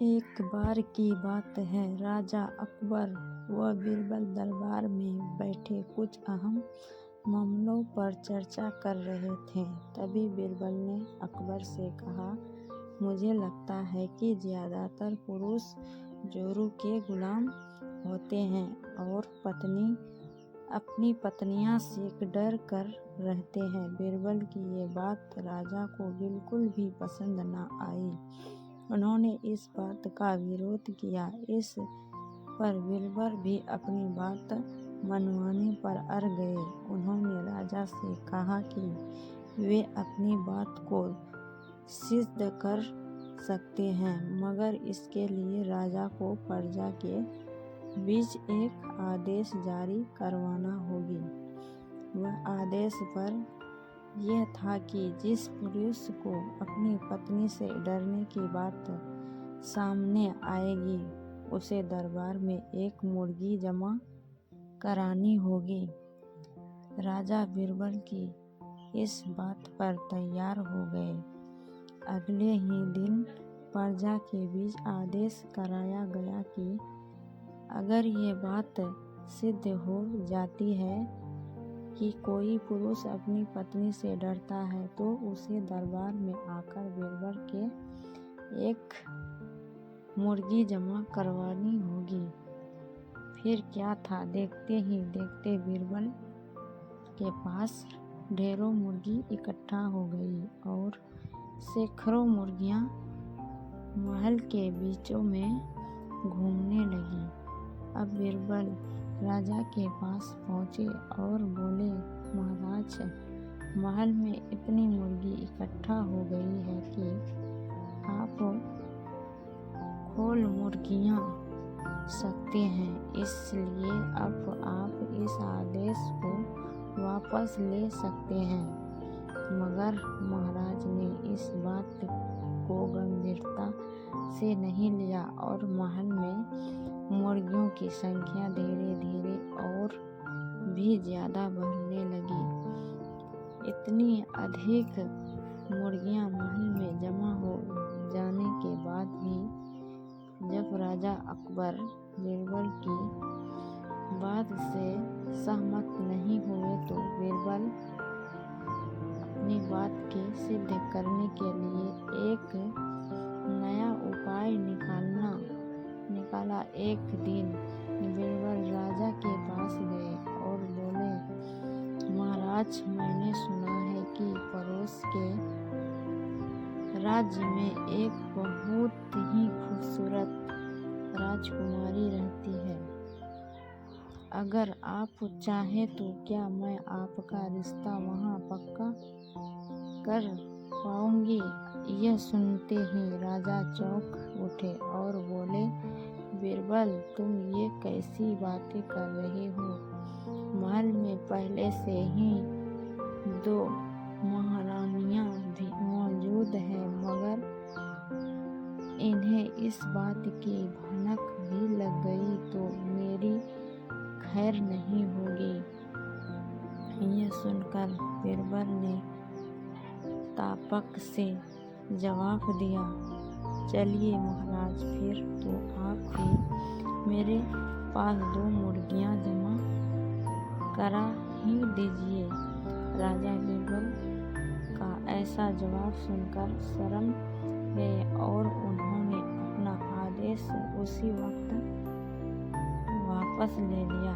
एक बार की बात है, राजा अकबर व बीरबल दरबार में बैठे कुछ अहम मामलों पर चर्चा कर रहे थे। तभी बीरबल ने अकबर से कहा, मुझे लगता है कि ज़्यादातर पुरुष जोरू के गुलाम होते हैं और अपनी पत्नियां से डर कर रहते हैं। बीरबल की ये बात राजा को बिल्कुल भी पसंद न आई। उन्होंने इस बात का विरोध किया। इस पर बीरबल भी अपनी बात मनवाने पर अड़ गए। उन्होंने राजा से कहा कि वे अपनी बात को सिद्ध कर सकते हैं, मगर इसके लिए राजा को प्रजा के बीच एक आदेश जारी करवाना होगी। वह आदेश पर यह था कि जिस पुरुष को अपनी पत्नी से डरने की बात सामने आएगी, उसे दरबार में एक मुर्गी जमा करानी होगी। राजा बीरबल की इस बात पर तैयार हो गए। अगले ही दिन प्रजा के बीच आदेश कराया गया कि अगर ये बात सिद्ध हो जाती है कि कोई पुरुष अपनी पत्नी से डरता है, तो उसे दरबार में आकर बीरबल के एक मुर्गी जमा करवानी होगी। फिर क्या था, देखते ही देखते बीरबल के पास ढेरों मुर्गी इकट्ठा हो गई और सैकड़ों मुर्गियां महल के बीचों में घूमने लगी। अब बीरबल राजा के पास पहुँचे और बोले, महाराज, महल में इतनी मुर्गी इकट्ठा हो गई है कि आप खोल मुर्गियां सकते हैं, इसलिए अब आप इस आदेश को वापस ले सकते हैं। मगर महाराज ने इस बात को गंभीरता से नहीं लिया और महल में मुर्गियों की संख्या धीरे धीरे और भी ज़्यादा बढ़ने लगी। इतनी अधिक मुर्गियां महल में जमा हो जाने के बाद भी जब राजा अकबर बीरबल की बात से सहमत नहीं हुए, तो बीरबल अपनी बात के सिद्ध करने के लिए एक नया उपाय निकाला। एक दिन बीरबल राजा के पास गए और बोले, महाराज, मैंने सुना है कि पड़ोस के राज्य में एक बहुत ही खूबसूरत राजकुमारी रहती है। अगर आप चाहें तो क्या मैं आपका रिश्ता वहाँ पक्का कर पाऊंगी। यह सुनते ही राजा चौंक उठे और बोले, बीरबल, तुम ये कैसी बातें कर रहे हो। महल में पहले से ही 2 महारानियां भी मौजूद हैं, मगर इन्हें इस बात की भनक भी लग गई तो मेरी खैर नहीं होगी। यह सुनकर बीरबल ने तापक से जवाब दिया, चलिए महाराज, फिर तो आप भी मेरे पास 2 मुर्गियां जमा करा ही दीजिए। राजा बीरबल का ऐसा जवाब सुनकर शर्म गए और उन्होंने अपना आदेश उसी वक्त वापस ले लिया।